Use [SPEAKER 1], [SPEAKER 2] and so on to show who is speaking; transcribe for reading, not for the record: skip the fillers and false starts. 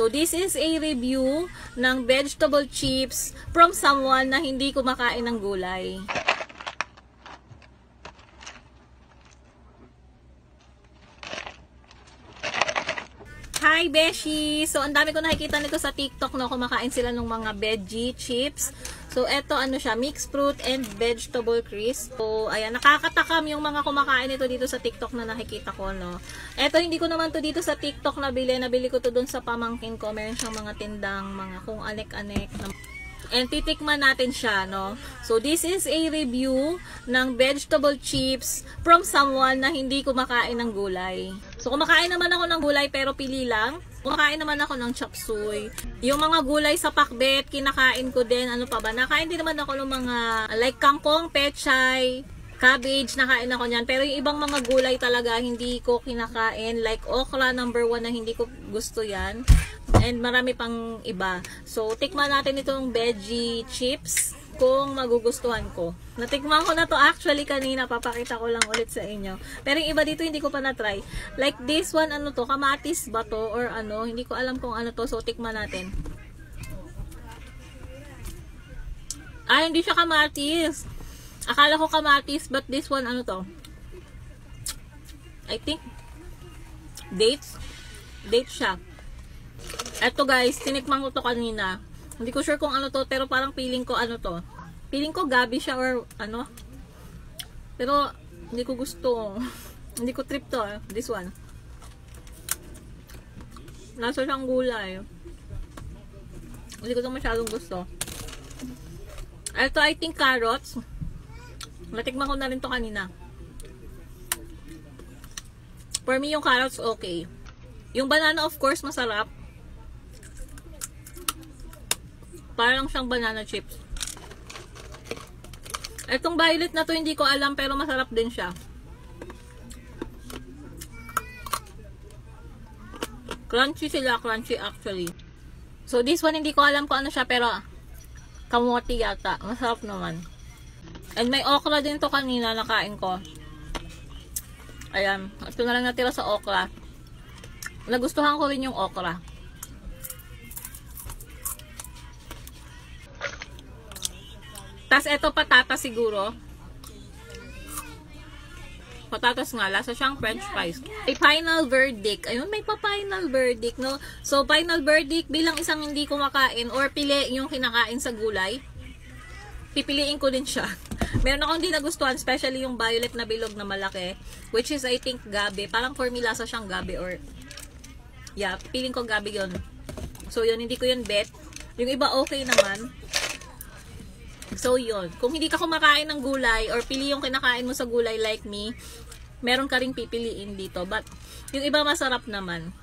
[SPEAKER 1] So, this is a review ng vegetable chips from someone na hindi kumakain ng gulay. Hi, Beshi! So, ang dami ko nakikita nito sa TikTok, no? Kumakain sila ng mga veggie chips. So, eto, ano siya, mixed fruit and vegetable crisp. So, ayan, nakakatakam yung mga kumakain nito dito sa TikTok na nakikita ko, no? Eto, hindi ko naman to dito sa TikTok nabili. Nabili ko to dun sa pamangkin ko. Meron siyang mga tindang, mga kung anek-anek. And titikman natin siya, no? So, this is a review ng vegetable chips from someone na hindi kumakain ng gulay. So, kumakain naman ako ng gulay pero pili lang. Kumakain naman ako ng chop suey. Yung mga gulay sa pakbet, kinakain ko din. Ano pa ba? Nakain din naman ako ng mga like kangkong, pechay, cabbage. Nakain ako niyan. Pero yung ibang mga gulay talaga, hindi ko kinakain. Like okra, number 1 na hindi ko gusto yan. And marami pang iba. So, tikman natin itong veggie chips kung magugustuhan ko. Natikman ko na to actually kanina. Papakita ko lang ulit sa inyo. Pero yung iba dito hindi ko pa na-try. Like this one, ano to? Kamatis ba to? Or ano? Hindi ko alam kung ano to. So, tikman natin. Ah, hindi siya kamatis. Akala ko kamatis. But this one, ano to? I think dates. Dates siya. Eto guys, tinikman ko to kanina. Hindi ko sure kung ano to, pero parang feeling ko ano to. Feeling ko gabi siya or ano. Pero hindi ko gusto. Hindi ko trip to. This one. Nasa siyang gulay. Hindi ko to masyadong gusto. Ito I think carrots. Natikman ko na rin to kanina. For me yung carrots okay. Yung banana of course masarap. Parang siyang banana chips. Itong violet na to hindi ko alam pero masarap din siya. Crunchy sila, crunchy actually. So this one hindi ko alam kung ano siya pero kamote yata. Masarap naman. And may okra din to kanina nakain ko. Ayan. Ito na lang natira sa okra. Nagustuhan ko rin yung okra. Tas eto patatas siguro. Patatas nga, lasa siyang french fries. A final verdict. Ayun, may pa-final verdict, no? So, final verdict, bilang isang hindi kumakain or pili yung kinakain sa gulay, pipiliin ko din siya. Meron akong hindi nagustuhan, especially yung violet na bilog na malaki, which is, I think, gabi. Parang for me, lasa siyang gabi or, yeah, piling ko gabi yun. So, yun, hindi ko yun bet. Yung iba, okay naman. So, yun. Kung hindi ka kumakain ng gulay or pili yung kinakain mo sa gulay like me, meron ka ring pipiliin dito. But, yung iba masarap naman.